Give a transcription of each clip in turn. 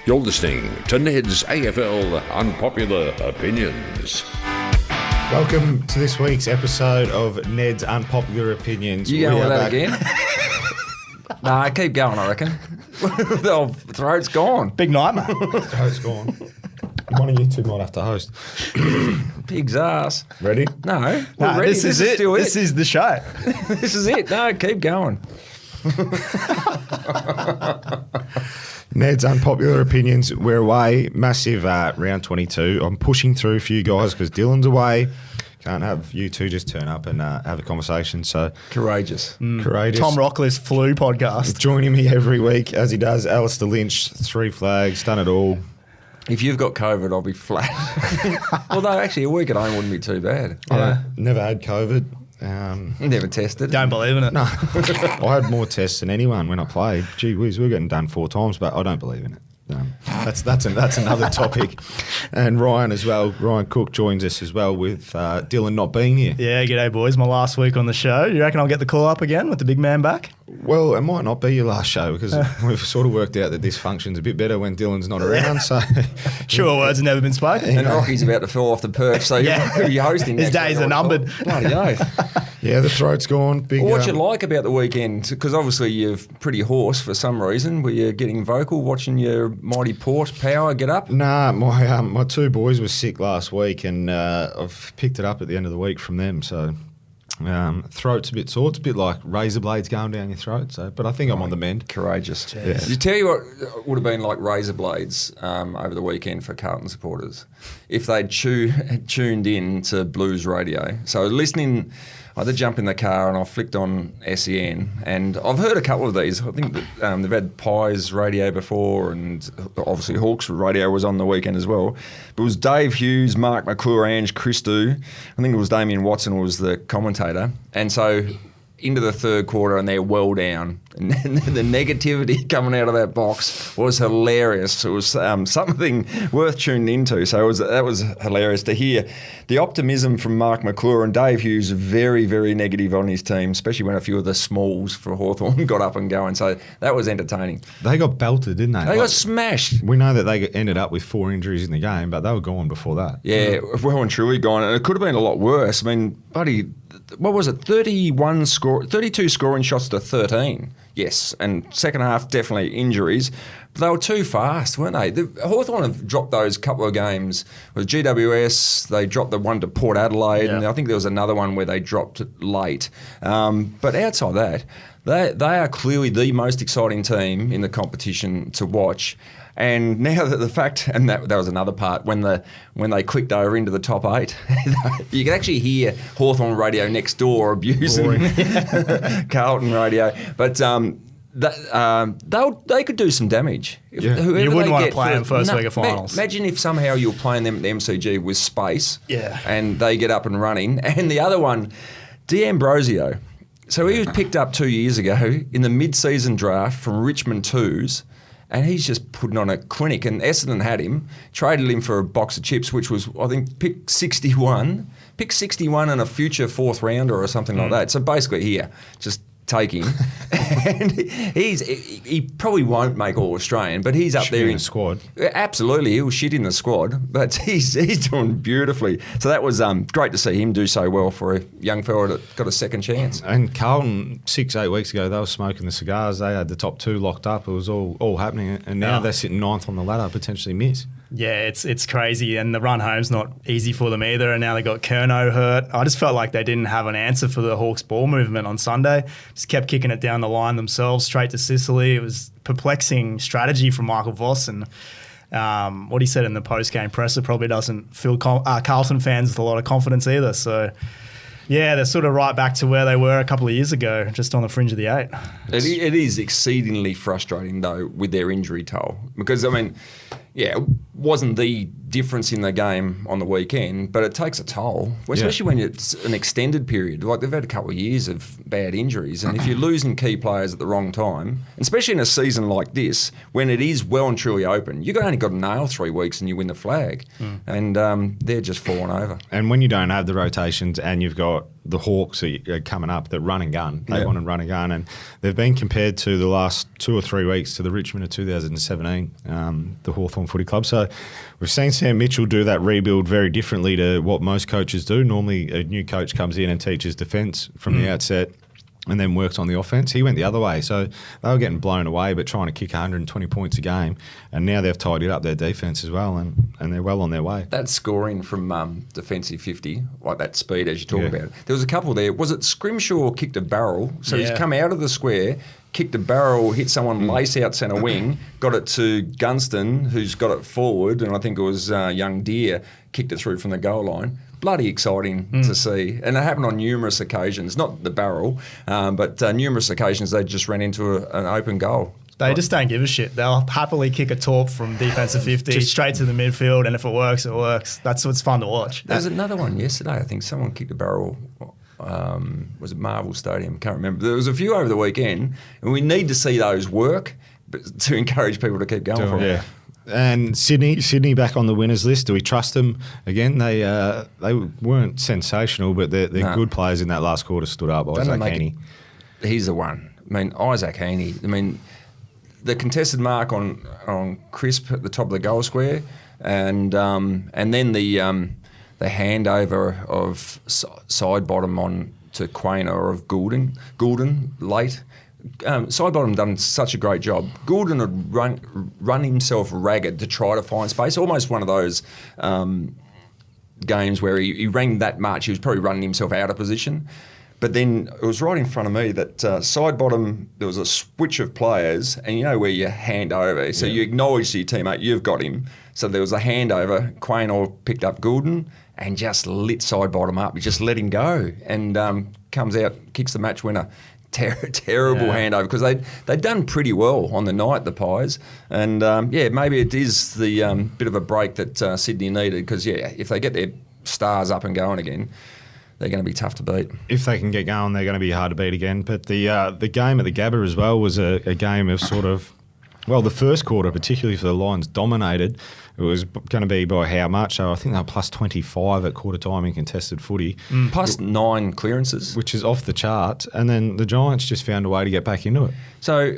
You're listening to Ned's AFL Unpopular Opinions. Welcome to this week's episode of Ned's Unpopular Opinions. You going with that again? Nah, keep going, I reckon. The throat's gone. Big night, mate. Throat's gone. One of you two might have to host. Pig's ass. Ready? No, No, ready. this is it. Still This is the show. This is it. No, keep going. Ned's Unpopular Opinions. We're away. Massive round 22. I'm pushing through for you guys because Dylan's away. Can't have you two just turn up and have a conversation. So Courageous. courageous. Tom Rockliff's flu podcast. Joining me every week as he does. Alastair Lynch, 3 flags, done it all. If you've got COVID, I'll be flat. Although, actually, a week at home wouldn't be too bad. I never had COVID. Never tested. Don't believe in it. No, I had more tests than anyone when I played. Gee whiz, we're getting done 4 times, but I don't believe in it. That's another topic. And Ryan as well. Ryan Cook joins us as well with Dylan not being here. Yeah, g'day boys. My last week on the show. You reckon I'll get the call up again with the big man back? Well, it might not be your last show because we've sort of worked out that this functions a bit better when Dylan's not around. So, Sure words have never been spoken. And Rocky's about to fall off the perch, so you're hosting. His next days week, are numbered. Bloody oath. yeah, the throat's gone. Big. Well, what you like about the weekend? Because obviously you're pretty hoarse for some reason. Were you getting vocal watching your mighty Port power get up? Nah, my 2 boys were sick last week, and I've picked it up at the end of the week from them. So. Throat's a bit sore. It's a bit like razor blades going down your throat. So, but I think I'm on the mend. Courageous. Yeah. You tell you what would have been like razor blades over the weekend for Carlton supporters if they'd tuned in to Blues radio. So listening, I had to jump in the car and I flicked on SEN, and I've heard a couple of these. I think that, they've had Pies radio before, and obviously Hawks radio was on the weekend as well. But it was Dave Hughes, Mark McClure, Ange Christou. I think it was Damien Watson was the commentator. And so into the third quarter and they're well down. And the negativity coming out of that box was hilarious. It was something worth tuning into. So that was hilarious to hear. The optimism from Mark McClure and Dave Hughes, very, very negative on his team, especially when a few of the smalls for Hawthorn got up and going. So that was entertaining. They got belted, didn't they? They got smashed. We know that they ended up with 4 injuries in the game, but they were gone before that. Yeah, well and truly gone. And it could have been a lot worse. I mean, buddy, what was it? 32 scoring shots to 13. Yes, and second half definitely injuries. But they were too fast, weren't they? Hawthorn have dropped those couple of games with GWS. They dropped the one to Port Adelaide, and I think there was another one where they dropped it late. But outside that, they are clearly the most exciting team in the competition to watch. And now that the fact, and that was another part, when they clicked over into the top 8, you can actually hear Hawthorn radio next door abusing Carlton radio. But they could do some damage. Yeah. You wouldn't want to play them first week of finals. Imagine if somehow you're playing them at the MCG with space, Yeah. and they get up and running. And the other one, D'Ambrosio. So he was picked up 2 years ago in the mid-season draft from Richmond Twos. And he's just putting on a clinic. And Essendon had him, traded him for a box of chips, which was, I think, pick 61 and a future 4th rounder or something like that. So basically here, just take him. And he probably won't make All-Australian, but he's up Should there be in the squad. Absolutely, he'll shit in the squad, but he's doing beautifully. So that was great to see him do so well for a young fella that got a second chance. And Carlton, 6-8 weeks ago, they were smoking the cigars. They had the top 2 locked up. It was all happening. And now they're sitting 9th on the ladder, potentially miss. Yeah, it's crazy, and the run home's not easy for them either, and now they got Curnow hurt. I just felt like they didn't have an answer for the Hawks ball movement on Sunday. Just kept kicking it down the line themselves, straight to Sicily. It was perplexing strategy from Michael Voss, and what he said in the post-game presser probably doesn't fill Carlton fans with a lot of confidence either. So, yeah, they're sort of right back to where they were a couple of years ago, just on the fringe of the 8. It is exceedingly frustrating, though, with their injury toll. Because, I mean, yeah, it wasn't the difference in the game on the weekend, but it takes a toll, especially when it's an extended period. Like, they've had a couple of years of bad injuries, and if you're losing key players at the wrong time, and especially in a season like this, when it is well and truly open, you've only got to nail 3 weeks and you win the flag. And they're just falling over. And when you don't have the rotations and you've got the Hawks are coming up that run and gun. They want to run and gun, and they've been compared to the last 2 or 3 weeks to the Richmond of 2017, the Hawthorn Footy Club. So we've seen Sam Mitchell do that rebuild very differently to what most coaches do. Normally a new coach comes in and teaches defence from the outset and then works on the offence. He went the other way. So they were getting blown away but trying to kick 120 points a game, and now they've tidied up their defence as well, and they're well on their way. That scoring from defensive 50, like that speed as you talk about. There was a couple there. Was it Scrimshaw kicked a barrel? So he's come out of the square, kicked a barrel, hit someone lace out centre wing, got it to Gunston, who's got it forward, and I think it was Young Deere, kicked it through from the goal line. Bloody exciting to see. And it happened on numerous occasions, not the barrel, but numerous occasions they just ran into an open goal. They just don't give a shit. They'll happily kick a torp from defensive 50 straight to the midfield, and if it works, it works. That's what's fun to watch. There was another one yesterday. I think someone kicked a barrel. Was it Marvel Stadium? Can't remember. There was a few over the weekend, and we need to see those work to encourage people to keep going for it. And Sydney back on the winners list. Do we trust them again? They weren't sensational, but they're good players in that last quarter. Stood up. Isaac Heaney. He's the one. I mean, Isaac Heaney. I mean, the contested mark on Crisp at the top of the goal square, and then the handover of side bottom on to Quainer or of Goulden late. Sidebottom done such a great job. Goulden had run himself ragged to try to find space. Almost one of those games where he ran that much. He was probably running himself out of position. But then it was right in front of me that Sidebottom, there was a switch of players, and you know where you hand over. So you acknowledge to your teammate, you've got him. So there was a handover. Quainer picked up Goulden and just lit Sidebottom up. He just let him go and comes out, kicks the match winner. Terrible handover, because they'd done pretty well on the night, the Pies, and maybe it is the bit of a break that Sydney needed, because if they get their stars up and going again, they're going to be tough to beat. If they can get going, they're going to be hard to beat again. But the game at the Gabba as well was a game of sort of, well, the first quarter, particularly for the Lions, dominated. It was going to be by how much? So I think they were plus 25 at quarter time in contested footy. Plus 9 clearances. Which is off the charts. And then the Giants just found a way to get back into it. So,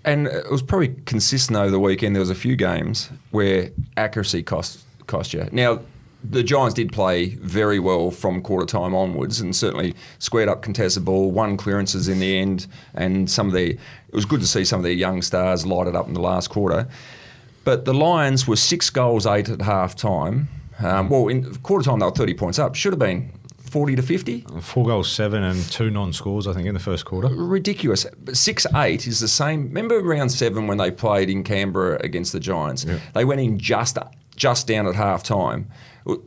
and it was probably consistent over the weekend. There was a few games where accuracy cost you. Now, the Giants did play very well from quarter time onwards, and certainly squared up contested ball, won clearances in the end, and it was good to see some of their young stars light it up in the last quarter. But the Lions were 6 goals 8 at half time. In quarter time they were 30 points up. Should have been 40 to 50. 4 goals 7 and 2 non-scores, I think, in the first quarter. Ridiculous. But 6-8 is the same. Remember round 7 when they played in Canberra against the Giants? Yeah. They went in just down at half time.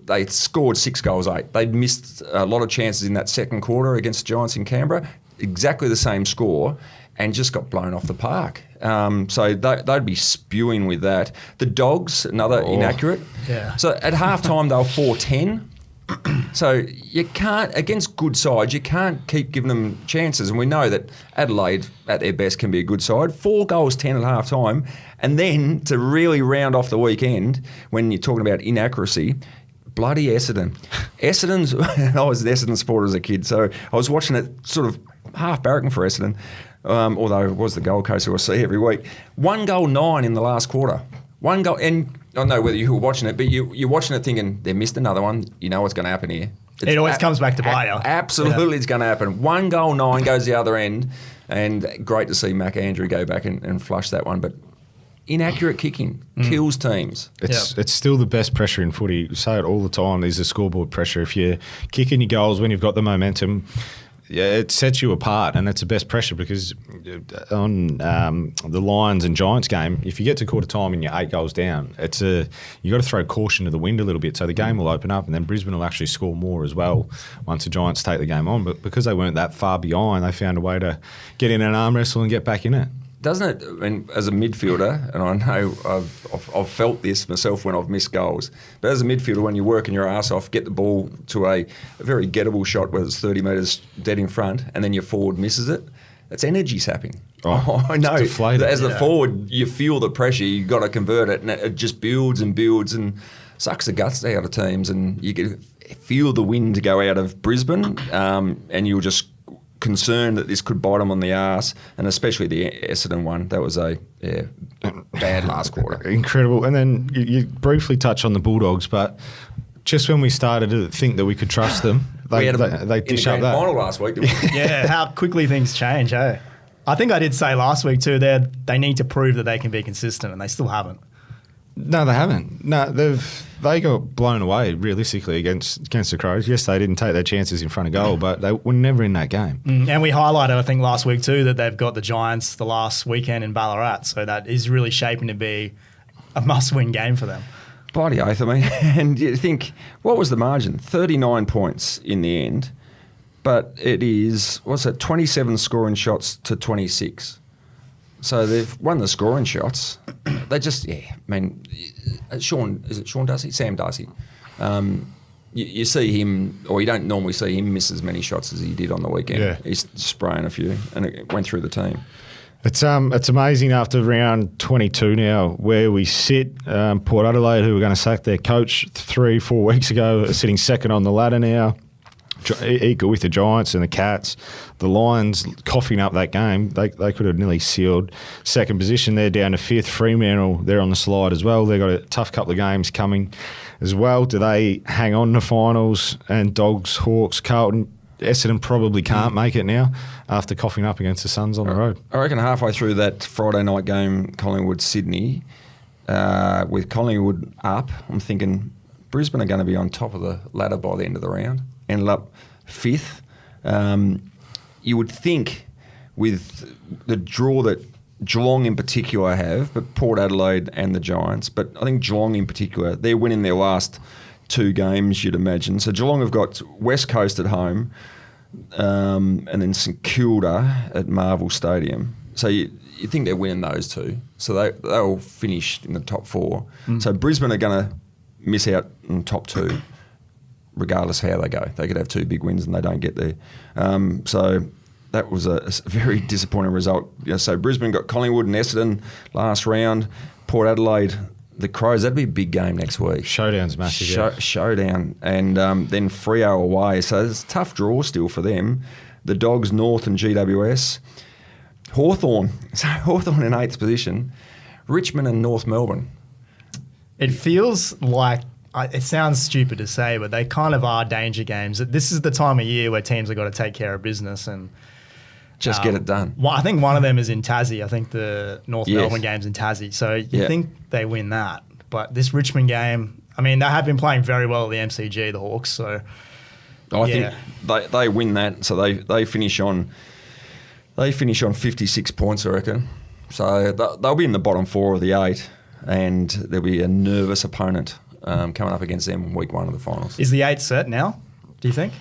They scored 6 goals 8. They'd missed a lot of chances in that second quarter against the Giants in Canberra. Exactly the same score, and just got blown off the park. So they'd be spewing with that. The Dogs, another inaccurate. Yeah. So at halftime they were 4-10. So you can't, against good sides, you can't keep giving them chances. And we know that Adelaide, at their best, can be a good side. 4 goals 10 at halftime. And then to really round off the weekend, when you're talking about inaccuracy, bloody Essendon. I was an Essendon supporter as a kid, so I was watching it sort of half barracking for Essendon. Although it was the Gold Coast who I see every week. 1 goal 9 in the last quarter. 1 goal, and I don't know whether you were watching it, but you're watching it thinking, they missed another one. You know what's going to happen here. It always comes back to bite you. Absolutely, it's going to happen. 1 goal 9 goes the other end, and great to see Mac Andrew go back and flush that one. But inaccurate kicking kills teams. It's still the best pressure in footy. We say it all the time. There's a scoreboard pressure. If you're kicking your goals when you've got the momentum, it sets you apart, and that's the best pressure, because on the Lions and Giants game, if you get to quarter time and you're 8 goals down, you got to throw caution to the wind a little bit, so the game will open up, and then Brisbane will actually score more as well once the Giants take the game on. But because they weren't that far behind, they found a way to get in an arm wrestle and get back in it. Doesn't it, I mean, as a midfielder, and I know I've felt this myself when I've missed goals, but as a midfielder, when you're working your ass off, get the ball to a very gettable shot, whether it's 30 metres dead in front, and then your forward misses it, It's energy sapping. Oh, I know. it's deflated. As the forward, you feel the pressure. You've got to convert it, and it just builds and builds and sucks the guts out of teams. And you can feel the wind go out of Brisbane, and you're just concerned that this could bite them on the arse, and especially the Essendon one. That was a bad last quarter. Incredible. And then you briefly touch on the Bulldogs, but just when we started to think that we could trust them, they dish up that. Final last week, didn't we? Yeah, how quickly things change, eh? I think I did say last week too, they need to prove that they can be consistent, and they still haven't. No, they haven't. No, they got blown away realistically against the Crows. Yes, they didn't take their chances in front of goal, but they were never in that game. And we highlighted, I think, last week too, that they've got the Giants the last weekend in Ballarat, so that is really shaping to be a must-win game for them. Bloody oath, I mean. And you think, what was the margin? 39 points in the end, but it is, 27 scoring shots to 26. So they've won the scoring shots. They just, I mean, Sean Darcy? Sam Darcy. You see him, or you don't normally see him miss as many shots as he did on the weekend. Yeah. He's spraying a few, and it went through the team. It's amazing after round 22 now where we sit. Port Adelaide, who were going to sack their coach 3-4 weeks ago, are sitting second on the ladder now, equal with the Giants and the Cats. The Lions coughing up that game. They could have nearly sealed second position. They're down to fifth. Fremantle, they're on the slide as well. They've got a tough couple of games coming as well. Do they hang on to finals? And Dogs, Hawks, Carlton, Essendon probably can't make it now after coughing up against the Suns on the road. I reckon halfway through that Friday night game, Collingwood-Sydney, with Collingwood up, I'm thinking Brisbane are going to be on top of the ladder by the end of the round. Ended up fifth. You would think with the draw that Geelong in particular have, but Port Adelaide and the Giants, but I think Geelong in particular, they're winning their last two games, you'd imagine. So Geelong have got West Coast at home, and then St Kilda at Marvel Stadium. So you think they're winning those two. So they'll finish in the top four. So Brisbane are going to miss out on the top two, regardless of how they go. They could have two big wins and they don't get there. So that was a very disappointing result. So Brisbane got Collingwood and Essendon last round. Port Adelaide, the Crows, that'd be a big game next week. Showdown's massive. Showdown. And then Freo away. So it's a tough draw still for them. The Dogs, North and GWS. Hawthorn. So Hawthorn in 8th position. Richmond and North Melbourne. It feels like, it sounds stupid to say, but they kind of are danger games. This is the time of year where teams have got to take care of business and just get it done. Well, I think one of them is in Tassie. I think the North Melbourne game's in Tassie. So you think they win that. But this Richmond game, I mean, they have been playing very well at the MCG, the Hawks. So I think they win that. So they finish on 56 points, I reckon. So they'll be in the bottom four of the 8, and there'll be a nervous opponent coming up against them in week 1 of the finals. Is the 8 set now, do you think?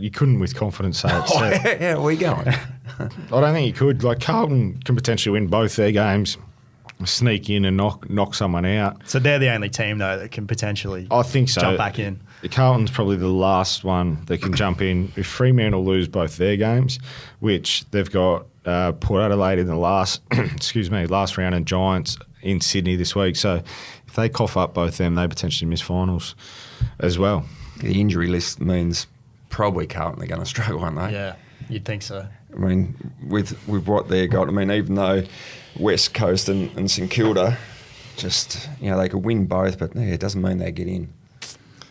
You couldn't with confidence say it's set. Yeah, where are we going? I don't think you could. Like, Carlton can potentially win both their games, sneak in and knock someone out. So they're the only team, though, that can potentially jump back in. Carlton's probably the last one that can jump in. If Fremantle lose both their games, which they've got Port Adelaide in the last round and Giants in Sydney this week. So if they cough up both them, they potentially miss finals as well. The injury list means probably Carlton are going to struggle, aren't they? Yeah, you'd think so. I mean, with what they've got, I mean, even though West Coast and St Kilda, just, they could win both, but it doesn't mean they get in.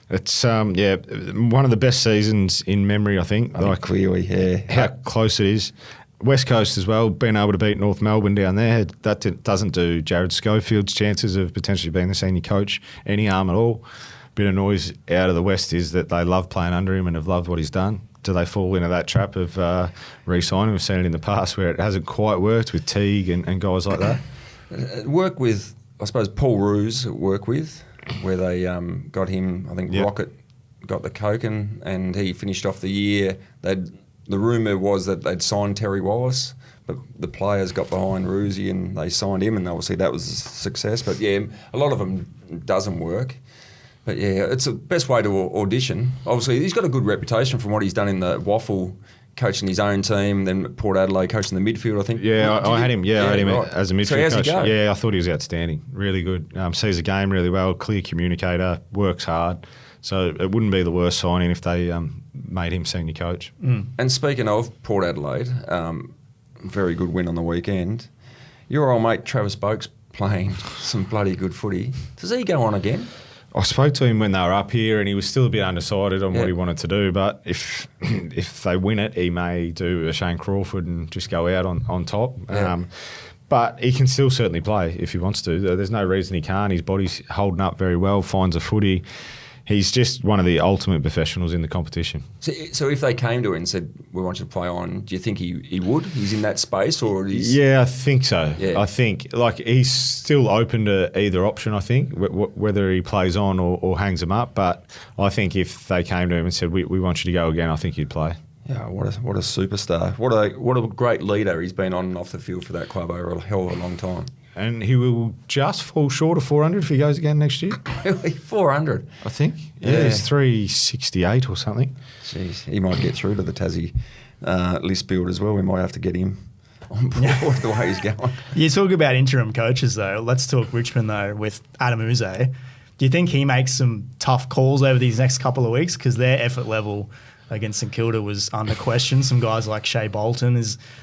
It's one of the best seasons in memory, I think. Clearly, yeah. How close it is. West Coast as well, being able to beat North Melbourne down there, that doesn't do Jared Schofield's chances of potentially being the senior coach any harm at all. Bit of noise out of the West is that they love playing under him and have loved what he's done. Do they fall into that trap of re-signing? We've seen it in the past where it hasn't quite worked with Teague and guys like that. Work with, I suppose, Paul Roos work with, where they got him, I think Rocket got the Coken and he finished off the year. The rumour was that they'd signed Terry Wallace, but the players got behind Roosie and they signed him, and obviously that was a success. But a lot of them doesn't work. But it's the best way to audition. Obviously, he's got a good reputation from what he's done in the Waffle coaching his own team, then at Port Adelaide coaching the midfield, I think. Yeah, I had him. Yeah, I had him right. as a midfield So how's coach. he go? Yeah, I thought he was outstanding. Really good. Sees the game really well. Clear communicator. Works hard. So it wouldn't be the worst signing if they made him senior coach. And speaking of Port Adelaide, very good win on the weekend. Your old mate Travis Boak's playing some bloody good footy. Does he go on again? I spoke to him when they were up here, and he was still a bit undecided on Yeah. what he wanted to do. But if they win it, he may do a Shane Crawford and just go out on top. Yeah. But he can still certainly play if he wants to. There's no reason he can't. His body's holding up very well, finds a footy. He's just one of the ultimate professionals in the competition. So if they came to him and said, we want you to play on, do you think he would? He's in that space, or he's... Yeah, I think so. Yeah. I think he's still open to either option, I think, whether he plays on or hangs them up. But I think if they came to him and said, we want you to go again, I think he'd play. Yeah, what a superstar. What a great leader he's been on and off the field for that club over a hell of a long time. And he will just fall short of 400 if he goes again next year. Really? 400? I think. Yeah. He's 368 or something. Jeez, he might get through to the Tassie list build as well. We might have to get him on board the way he's going. You talk about interim coaches, though. Let's talk Richmond, though, with Adam Uze. Do you think he makes some tough calls over these next couple of weeks? Because their effort level against St Kilda was under question. Some guys like Shea Bolton. Do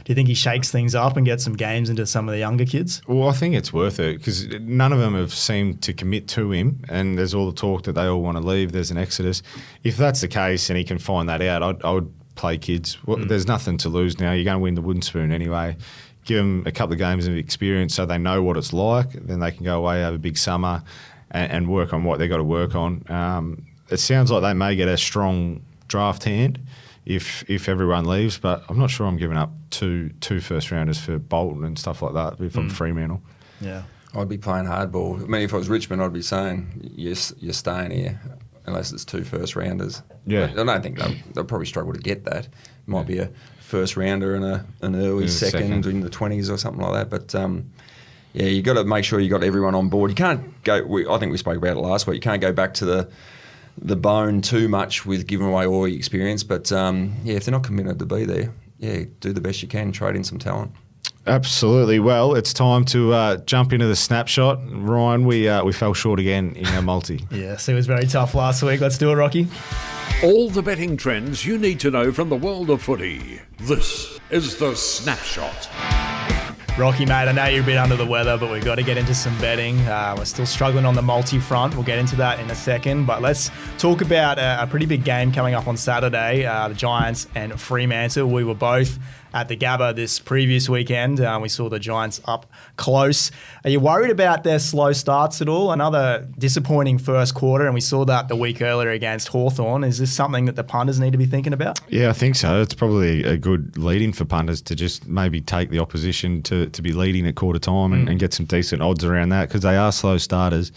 you think he shakes things up and gets some games into some of the younger kids? Well, I think it's worth it because none of them have seemed to commit to him, and there's all the talk that they all want to leave. There's an exodus. If that's the case and he can find that out, I would play kids. Well, there's nothing to lose now. You're going to win the wooden spoon anyway. Give them a couple of games of experience so they know what it's like. Then they can go away, have a big summer and work on what they've got to work on. It sounds like they may get a strong draft hand if everyone leaves, but I'm not sure I'm giving up two first rounders for Bolton and stuff like that if I'm Fremantle. Yeah. I'd be playing hardball. I mean, if I was Richmond, I'd be saying, yes, you're staying here unless it's 2 first rounders. Yeah. I don't think they'll probably struggle to get that. It might be a first rounder and an early second in the 20s or something like that. But yeah, you've got to make sure you got everyone on board. You can't go, I think we spoke about it last week, you can't go back to the bone too much with giving away all your experience. But yeah, if they're not committed to be there, yeah, do the best you can, trade in some talent. Absolutely. Well, it's time to jump into the snapshot. Ryan, we fell short again in our multi. Yes, it was very tough last week. Let's do it, Rocky. All the betting trends you need to know from the world of footy. This is the Snapshot. Rocky, mate, I know you're a bit under the weather, but we've got to get into some betting. We're still struggling on the multi-front. We'll get into that in a second. But let's talk about a pretty big game coming up on Saturday, the Giants and Fremantle. We were both at the Gabba this previous weekend. We saw the Giants up close. Are you worried about their slow starts at all? Another disappointing first quarter, and we saw that the week earlier against Hawthorn. Is this something that the punters need to be thinking about? Yeah, I think so. It's probably a good lead-in for punters to just maybe take the opposition to be leading at quarter time and get some decent odds around that because they are slow starters.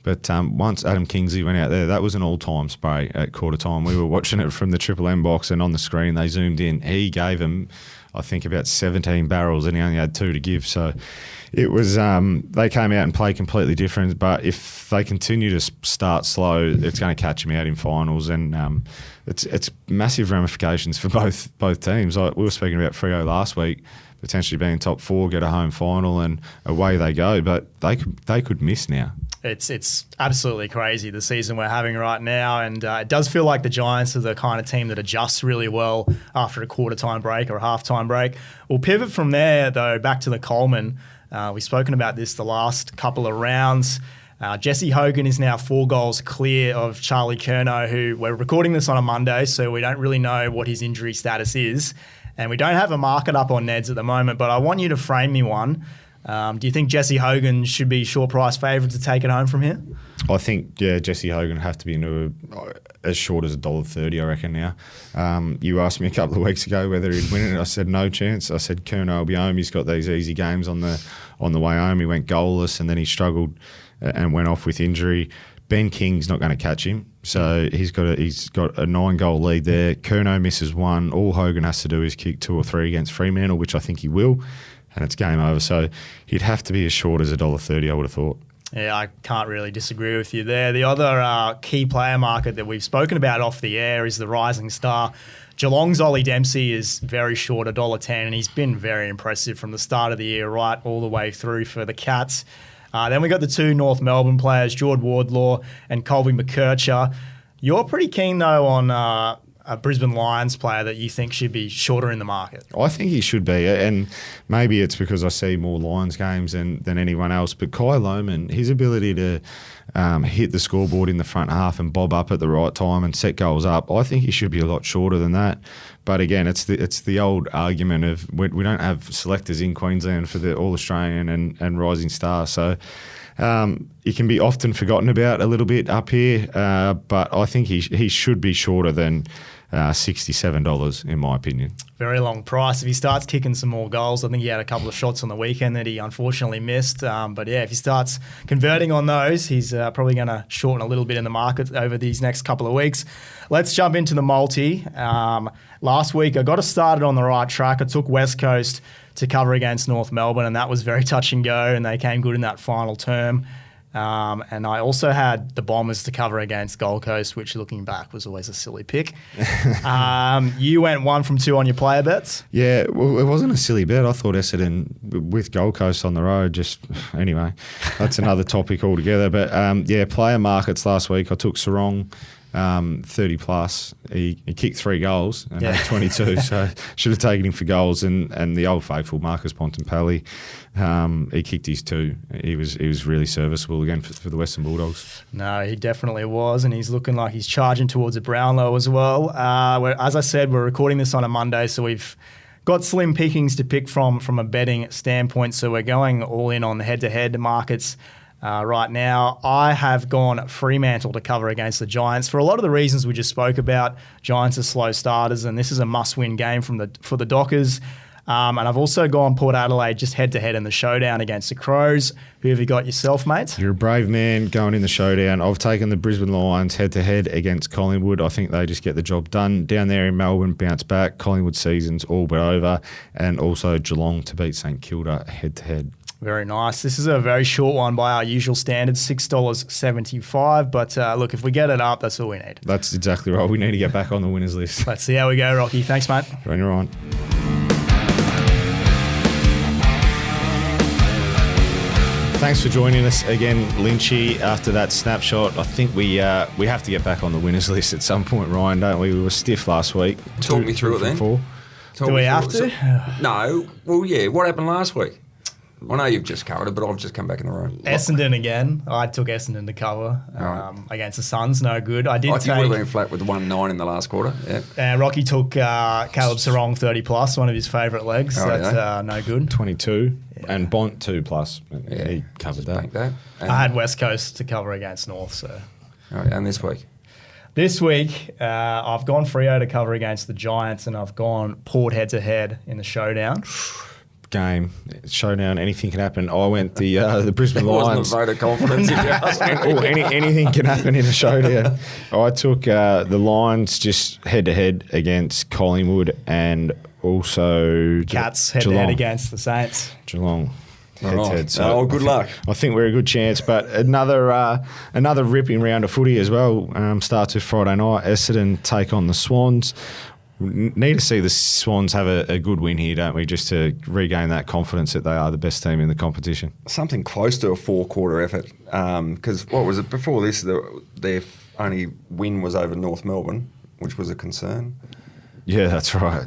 But once Adam Kingsley went out there, that was an all-time spray at quarter time. We were watching it from the Triple M box, and on the screen they zoomed in. He gave them, I think, about 17 barrels, and he only had 2 to give. So it was they came out and played completely different. But if they continue to start slow, it's going to catch them out in finals, and it's massive ramifications for both teams. Like we were speaking about Freo last week, potentially being top 4, get a home final, and away they go. But they could miss now. It's absolutely crazy, the season we're having right now, and it does feel like the Giants are the kind of team that adjusts really well after a quarter-time break or a half-time break. We'll pivot from there, though, back to the Coleman. We've spoken about this the last couple of rounds. Jesse Hogan is now 4 goals clear of Charlie Curnow, who we're recording this on a Monday, so we don't really know what his injury status is. And we don't have a market up on Neds at the moment, but I want you to frame me one. Do you think Jesse Hogan should be short price favourite to take it home from here? I think, yeah, Jesse Hogan would have to be into as short as $1.30, I reckon now. You asked me a couple of weeks ago whether he'd win it. I said no chance. I said Curnow will be home. He's got these easy games on the way home. He went goalless and then he struggled and went off with injury. Ben King's not going to catch him, so he's got a 9-goal lead there. Curnow misses 1. All Hogan has to do is kick 2 or 3 against Fremantle, which I think he will, and it's game over. So he'd have to be as short as $1.30, I would have thought. Yeah, I can't really disagree with you there. The other key player market that we've spoken about off the air is the rising star. Geelong's Ollie Dempsey is very short, $1.10, and he's been very impressive from the start of the year right all the way through for the Cats. Then we got the two North Melbourne players, Jord Wardlaw and Colby McKercher. You're pretty keen, though, on a Brisbane Lions player that you think should be shorter in the market. I think he should be, and maybe it's because I see more Lions games than anyone else, but Kai Loman, his ability to hit the scoreboard in the front half and bob up at the right time and set goals up, I think he should be a lot shorter than that. But again, it's the old argument of we don't have selectors in Queensland for the All-Australian and Rising Star, so he can be often forgotten about a little bit up here, but I think he should be shorter than $67 in my opinion. Very long price. If he starts kicking some more goals, I think he had a couple of shots on the weekend that he unfortunately missed. But yeah, if he starts converting on those, he's probably going to shorten a little bit in the market over these next couple of weeks. Let's jump into the multi. Last week, I got us started on the right track. I took West Coast to cover against North Melbourne, and that was very touch and go, and they came good in that final term. And I also had the Bombers to cover against Gold Coast, which looking back was always a silly pick. You went 1 from 2 on your player bets. Yeah, well, it wasn't a silly bet. I thought Essendon with Gold Coast on the road, anyway, that's another topic altogether. But yeah, player markets last week, I took Sarong. 30 plus. He kicked 3 goals and had 22, so should have taken him for goals. And the old faithful Marcus Bontempelli, he kicked his 2. He was really serviceable again for the Western Bulldogs. No, he definitely was, and he's looking like he's charging towards a Brownlow as well. As I said, we're recording this on a Monday, so we've got slim pickings to pick from a betting standpoint. So we're going all in on the head-to-head markets. Right now, I have gone Fremantle to cover against the Giants for a lot of the reasons we just spoke about. Giants are slow starters, and this is a must-win game for the Dockers. And I've also gone Port Adelaide just head-to-head in the showdown against the Crows. Who have you got yourself, mate? You're a brave man going in the showdown. I've taken the Brisbane Lions head-to-head against Collingwood. I think they just get the job done. Down there in Melbourne, bounce back. Collingwood season's all but over. And also Geelong to beat St Kilda head-to-head. Very nice. This is a very short one by our usual standards, $6.75. But look, if we get it up, that's all we need. That's exactly right. We need to get back on the winners list. Let's see how we go, Rocky. Thanks, mate. Bring her on. Thanks for joining us again, Lynchy. After that snapshot, I think we have to get back on the winners list at some point, Ryan, don't we? We were stiff last week. Talk me through it then. 4. Do we have to? No. Well, yeah. What happened last week? I know you've just covered it, but I've just come back in the room. Essendon again. I took Essendon to cover against the Suns. No good. I think you would have been flat with the 1-9 in the last quarter. Yeah. Rocky took Caleb Sarong 30 plus, one of his favourite legs. That's no good. 22 and Bont 2 plus. Yeah. He covered that. I had West Coast to cover against North. So. Right, and this week? This week, I've gone Freo to cover against the Giants, and I've gone Port head-to-head in the showdown. Game showdown, anything can happen. I went the Brisbane Lions. Wasn't a vote of confidence if you ask me. Anything can happen in a showdown. I took the Lions just head to head against Collingwood and also Cats head to head against the Saints. Geelong. Right. So good luck. I think we're a good chance, but another ripping round of footy as well. Starts with Friday night. Essendon take on the Swans. Need to see the Swans have a good win here, don't we, just to regain that confidence that they are the best team in the competition. Something close to a 4-quarter effort, because what was it before this? Their only win was over North Melbourne, which was a concern. Yeah, that's right.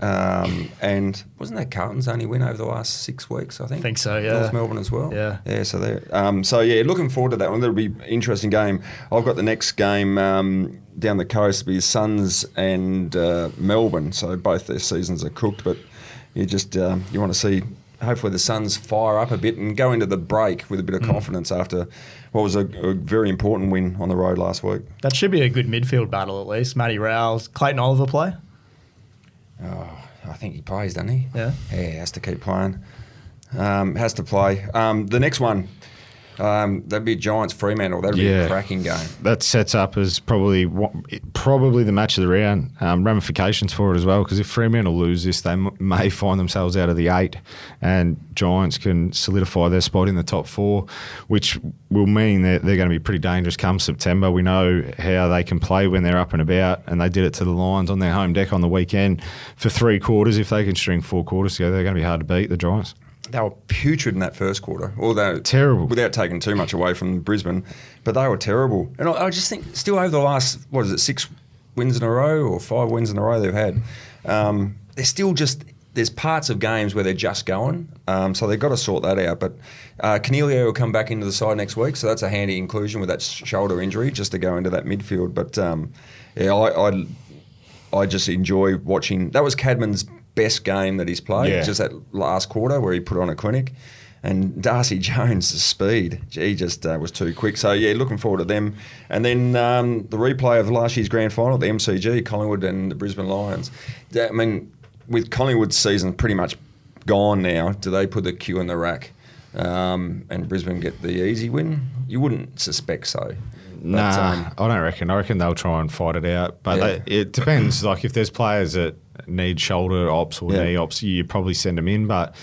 And wasn't that Carlton's only win over the last 6 weeks, I think? I think so, yeah. North Melbourne as well. Yeah. Yeah, so they're looking forward to that one. That'll be an interesting game. I've got the next game down the coast be Suns and Melbourne, so both their seasons are cooked, but you want to see hopefully the Suns fire up a bit and go into the break with a bit of confidence after what was a very important win on the road last week. That should be a good midfield battle at least. Matty Rowell, Clayton Oliver play? Oh, I think he plays, doesn't he? Yeah. Yeah, he has to keep playing. Has to play. The next one, That'd be Giants Fremantle. That'd be a cracking game. That sets up as probably the match of the round. Ramifications for it as well, because if Fremantle lose this, they may find themselves out of the 8, and Giants can solidify their spot in the top 4, which will mean that they're going to be pretty dangerous come September. We know how they can play when they're up and about, and they did it to the Lions on their home deck on the weekend for 3 quarters. If they can string 4 quarters together, they're going to be hard to beat, the Giants. They were putrid in that first quarter, although terrible, without taking too much away from Brisbane. But they were terrible. And I just think still over the last, 6 wins in a row or 5 wins in a row they've had, they're still just, there's parts of games where they're just going. So they've got to sort that out. But Cornelio will come back into the side next week, so that's a handy inclusion with that shoulder injury just to go into that midfield. But I just enjoy watching. That was Cadman's best game that he's played, just that last quarter where he put on a clinic. And Darcy Jones' speed, he just was too quick. So, looking forward to them. And then the replay of last year's grand final, the MCG, Collingwood and the Brisbane Lions. I mean, with Collingwood's season pretty much gone now, do they put the cue in the rack and Brisbane get the easy win? You wouldn't suspect so. Nah, I don't reckon. I reckon they'll try and fight it out. But it depends. Like, if there's players that need shoulder ops or knee ops, you probably send them in. But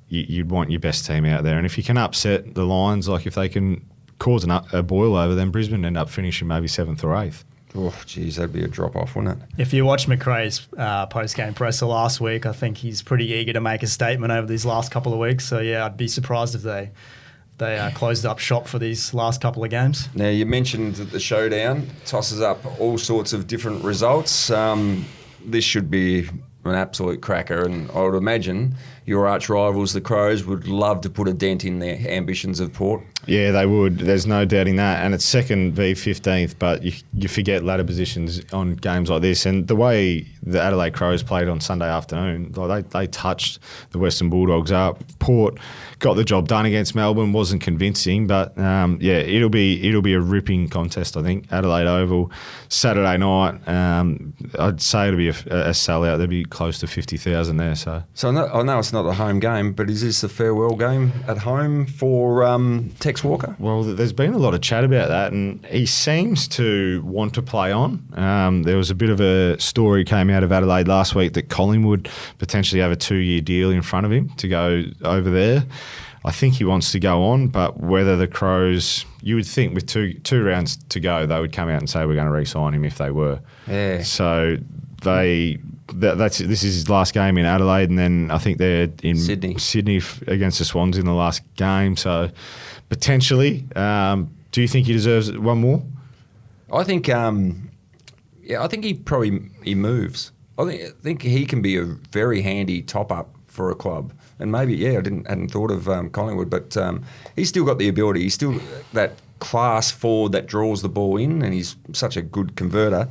you'd want your best team out there. And if you can upset the Lions, like if they can cause a boil over, then Brisbane end up finishing maybe 7th or 8th. Oh, geez, that'd be a drop-off, wouldn't it? If you watch McRae's post-game presser last week, I think he's pretty eager to make a statement over these last couple of weeks. So, I'd be surprised if they closed up shop for these last couple of games. Now, you mentioned that the showdown tosses up all sorts of different results. This should be an absolute cracker, and I would imagine your arch rivals, the Crows, would love to put a dent in their ambitions of Port. Yeah, they would. There's no doubting that. And it's 2nd v 15th, but you forget ladder positions on games like this. And the way the Adelaide Crows played on Sunday afternoon, they touched the Western Bulldogs up. Port got the job done against Melbourne, wasn't convincing, but it'll be a ripping contest, I think. Adelaide Oval, Saturday night. I'd say it'll be a sellout. There'll be close to 50,000 there. So I know it's not a home game, but is this the farewell game at home for Tex Walker? Well, there's been a lot of chat about that, and he seems to want to play on. There was a bit of a story came out of Adelaide last week that Collingwood potentially have a 2-year deal in front of him to go over there. I think he wants to go on, but whether the Crows, you would think with two rounds to go, they would come out and say we're going to re-sign him if they were. Yeah. So this is his last game in Adelaide, and then I think they're in Sydney against the Swans in the last game. So potentially, do you think he deserves one more? I think, I think he moves. I think he can be a very handy top up for a club. And maybe, I hadn't thought of Collingwood, but he's still got the ability. He's still that class forward that draws the ball in, and he's such a good converter.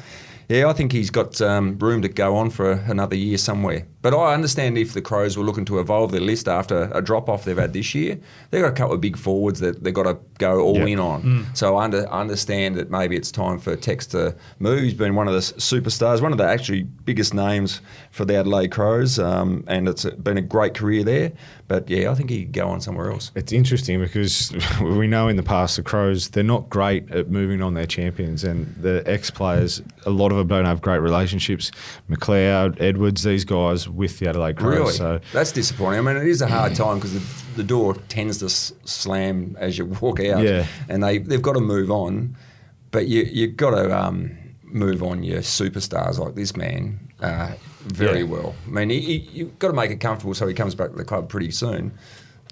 Yeah, I think he's got room to go on for another year somewhere. But I understand if the Crows were looking to evolve their list after a drop-off they've had this year, they've got a couple of big forwards that they've got to go all in on. So I understand that maybe it's time for Tex to move. He's been one of the superstars, one of the actually biggest names for the Adelaide Crows, and it's been a great career there. But, I think he could go on somewhere else. It's interesting because we know in the past the Crows, they're not great at moving on their champions, and the ex-players, a lot of them don't have great relationships. McLeod, Edwards, these guys with the Adelaide Crows. Really? So that's disappointing. I mean, it is a hard time because the door tends to slam as you walk out, and they've got to move on. But you've got to move on your superstars like this man very well. I mean, you've got to make it comfortable so he comes back to the club pretty soon.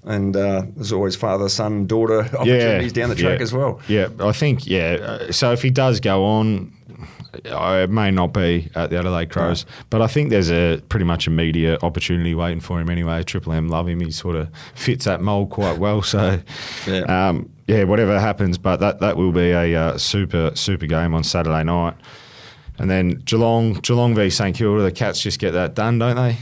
And there's always father, son, daughter opportunities down the track as well. Yeah, I think, so if he does go on, it may not be at the Adelaide Crows, but I think there's pretty much a media opportunity waiting for him anyway. Triple M love him. He sort of fits that mould quite well. So, whatever happens, but that will be a super game on Saturday night. And then Geelong v St Kilda, the Cats just get that done, don't they?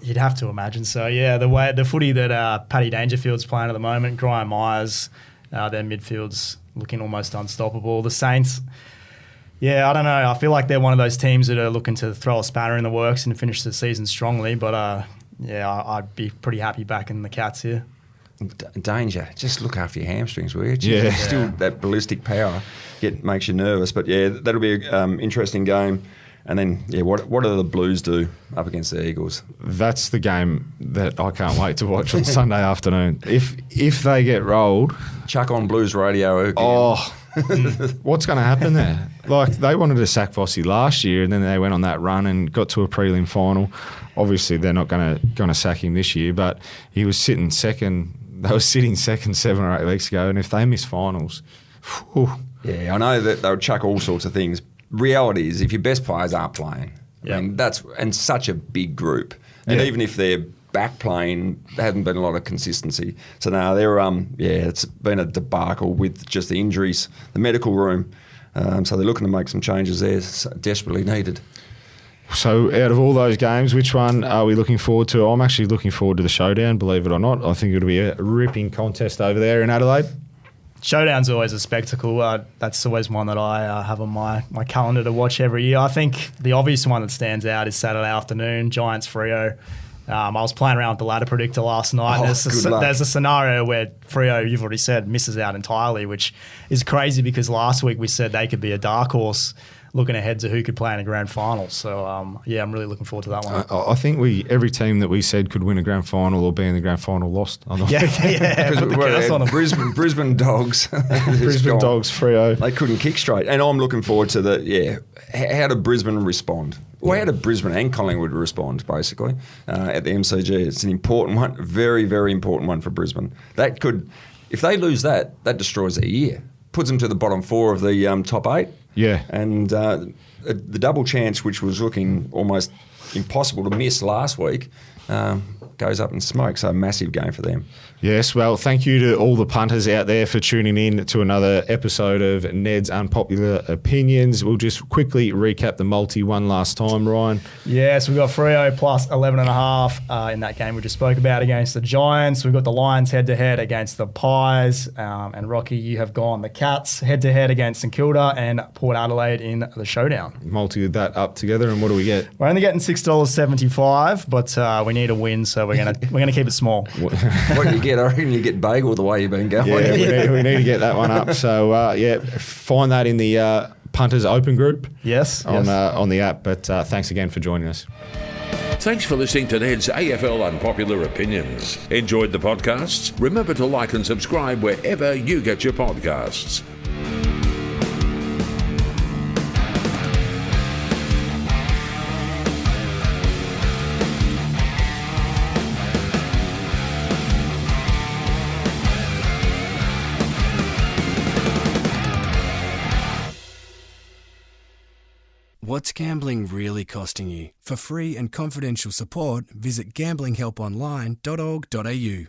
You'd have to imagine so. Yeah, the footy that Paddy Dangerfield's playing at the moment, Graham Myers, their midfield's looking almost unstoppable. The Saints, I don't know. I feel like they're one of those teams that are looking to throw a spanner in the works and finish the season strongly. But I'd be pretty happy backing the Cats here. danger. Just look after your hamstrings, will you? Yeah. Still, that ballistic power makes you nervous. But yeah, that'll be an interesting game. And then, what do the Blues do up against the Eagles? That's the game that I can't wait to watch on Sunday afternoon. If they get rolled, chuck on Blues radio again. Oh, what's going to happen there? Like, they wanted to sack Vossi last year, and then they went on that run and got to a prelim final. Obviously, they're not going to sack him this year, but he was sitting second. They were sitting second 7 or 8 weeks ago, and if they miss finals, whew. Yeah, I know that they would chuck all sorts of things. Reality is, if your best players aren't playing, I mean, and such a big group, and even if they're back playing, there hasn't been a lot of consistency. So now they're it's been a debacle with just the injuries, the medical room. So they're looking to make some changes there, desperately needed. So out of all those games, which one are we looking forward to? I'm actually looking forward to the showdown, believe it or not. I think it'll be a ripping contest over there in Adelaide. Showdown's always a spectacle. That's always one that I have on my calendar to watch every year. I think the obvious one that stands out is Saturday afternoon, Giants Freo. I was playing around with the ladder predictor last night. There's a scenario where Freo, you've already said, misses out entirely, which is crazy because last week we said they could be a dark horse looking ahead to who could play in a grand final. So, I'm really looking forward to that one. I think every team that we said could win a grand final or be in the grand final lost. Brisbane Dogs. Brisbane Dogs, Freo. They couldn't kick straight. And I'm looking forward to how did Brisbane respond? Well, how did Brisbane and Collingwood respond, basically, at the MCG? It's an important one, very, very important one for Brisbane. That could, if they lose that destroys their year. Puts them to the bottom 4 of the top 8. Yeah. And the double chance, which was looking almost impossible to miss last week, goes up in smoke. So a massive game for them. Yes, well, thank you to all the punters out there for tuning in to another episode of Ned's Unpopular Opinions. We'll just quickly recap the multi one last time, Ryan. Yes, we've got Freo plus 11.5 in that game we just spoke about against the Giants. We've got the Lions head-to-head against the Pies. And Rocky, you have gone the Cats head-to-head against St Kilda and Port Adelaide in the showdown. Multied that up together, and what do we get? We're only getting $6.75, but we need a win, so we're gonna keep it small. What do you get? I reckon you get bagel the way you've been going. Yeah, we need to get that one up. So, find that in the Punters Open group. Yes. On the app. But thanks again for joining us. Thanks for listening to Ned's AFL Unpopular Opinions. Enjoyed the podcasts? Remember to like and subscribe wherever you get your podcasts. What's gambling really costing you? For free and confidential support, visit gamblinghelponline.org.au.